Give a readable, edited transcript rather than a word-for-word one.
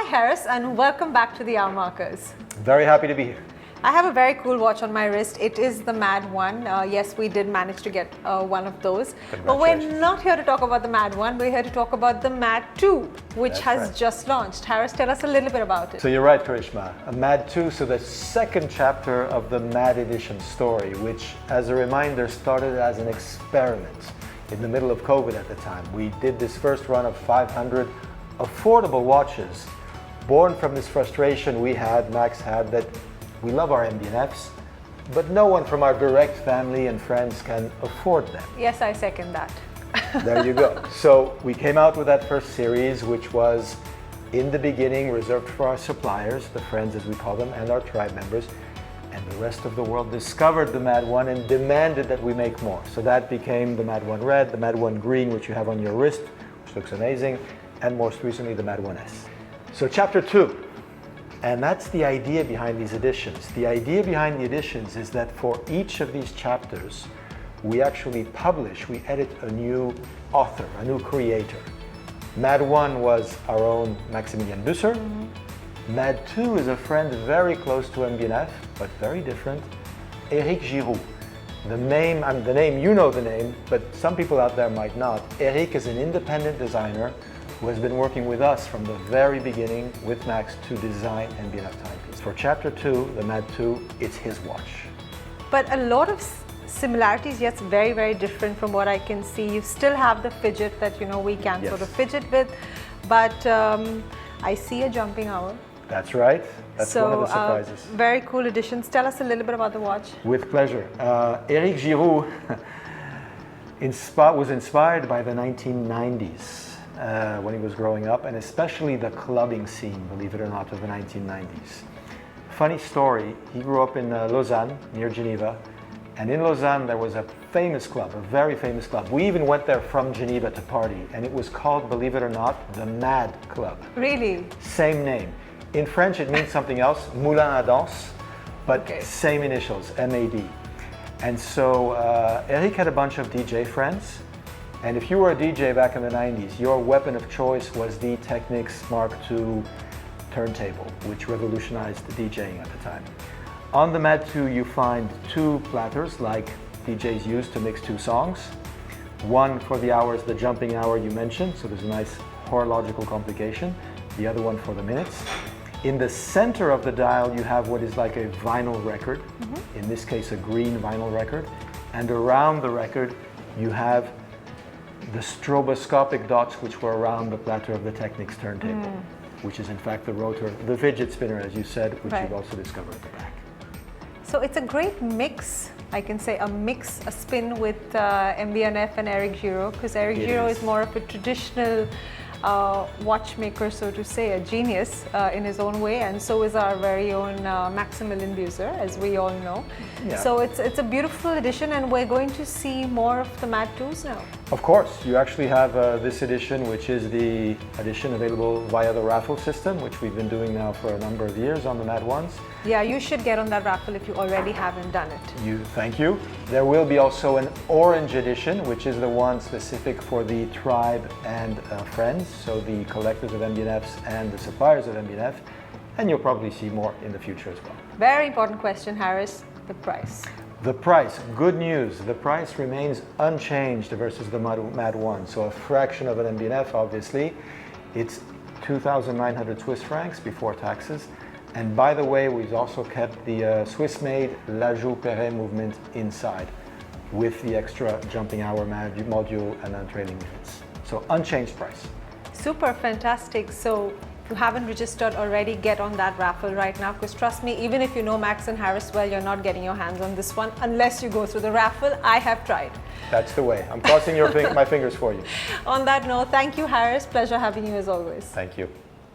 Harris, and welcome back to the Hour Markers. Very happy to be here. I have a very cool watch on my wrist. It is the M.A.D one. Yes, we did manage to get one of those. But we're not here to talk about the M.A.D one. We're here to talk about the M.A.D 2, which has just launched. Harris, tell us a little bit about it. So you're right, Karishma. A M.A.D 2, so the second chapter of the M.A.D edition story, which, as a reminder, started as an experiment in the middle of COVID at the time. We did this first run of 500 affordable watches, born from this frustration Max had, that we love our MB&Fs, but no one from our direct family and friends can afford them. Yes, I second that. There you go. So we came out with that first series, which was in the beginning reserved for our suppliers, the friends as we call them, and our tribe members. And the rest of the world discovered the M.A.D 1 and demanded that we make more. So that became the M.A.D 1 Red, the M.A.D 1 Green, which you have on your wrist, which looks amazing, and most recently the M.A.D 1S. So chapter 2. And that's the idea behind these editions. The idea behind the editions is that for each of these chapters, we actually we edit a new author, a new creator. M.A.D 1 was our own Maximilian Busser. M.A.D 2 is a friend very close to MB&F, but very different, Eric Giroud. The name, you know the name, but some people out there might not. Eric is an independent designer who has been working with us from the very beginning with Max to design MB&F timepiece. For chapter 2, the M.A.D 2, it's his watch. But a lot of similarities, yet very, very different from what I can see. You still have the fidget that we can sort of fidget with, but I see a jumping hour. That's right. That's one of the surprises. Very cool additions. Tell us a little bit about the watch. With pleasure. Eric Giroud was inspired by the 1990s. When he was growing up, and especially the clubbing scene, believe it or not, of the 1990s. Funny story, he grew up in Lausanne, near Geneva, and in Lausanne there was a famous club, a very famous club. We even went there from Geneva to party, and it was called, believe it or not, the M.A.D Club. Really? Same name. In French it means something else, Moulin à Danse, but same initials, M.A.D. And so Eric had a bunch of DJ friends. And if you were a DJ back in the 90s, your weapon of choice was the Technics Mark II turntable, which revolutionized DJing at the time. On the M.A.D 2, you find two platters like DJs use to mix two songs. One for the hours, the jumping hour you mentioned, so there's a nice horological complication. The other one for the minutes. In the center of the dial, you have what is like a vinyl record, in this case a green vinyl record. And around the record, you have the stroboscopic dots which were around the platter of the Technics turntable, which is in fact the rotor, the fidget spinner, as you said, which you've also discovered at the back. So it's a great mix, I can say, a spin with MB&F and Eric Giroud, because Eric Giroud is more of a traditional watchmaker, so to say, a genius in his own way, and so is our very own Maximilian Busser, as we all know. Yeah. So it's a beautiful edition, and we're going to see more of the M.A.D 2s now. Of course, you actually have this edition, which is the edition available via the raffle system, which we've been doing now for a number of years on the M.A.D 1s. Yeah, you should get on that raffle if you already haven't done it. Thank you. There will be also an orange edition, which is the one specific for the tribe and friends, so the collectors of MB&Fs and the suppliers of MB&F, and you'll probably see more in the future as well. Very important question, Harris, the price. The price, good news, the price remains unchanged versus the M.A.D 1, so a fraction of an MB&F, obviously. It's 2,900 Swiss francs before taxes. And by the way, we've also kept the Swiss-made L'Ajout Perret movement inside with the extra jumping hour module and untrailing minutes. So unchanged price. Super fantastic. So if you haven't registered already, get on that raffle right now, because trust me, even if you know Max and Harris well, you're not getting your hands on this one unless you go through the raffle. I have tried. That's the way. I'm crossing my fingers for you. On that note, thank you, Harris. Pleasure having you as always. Thank you.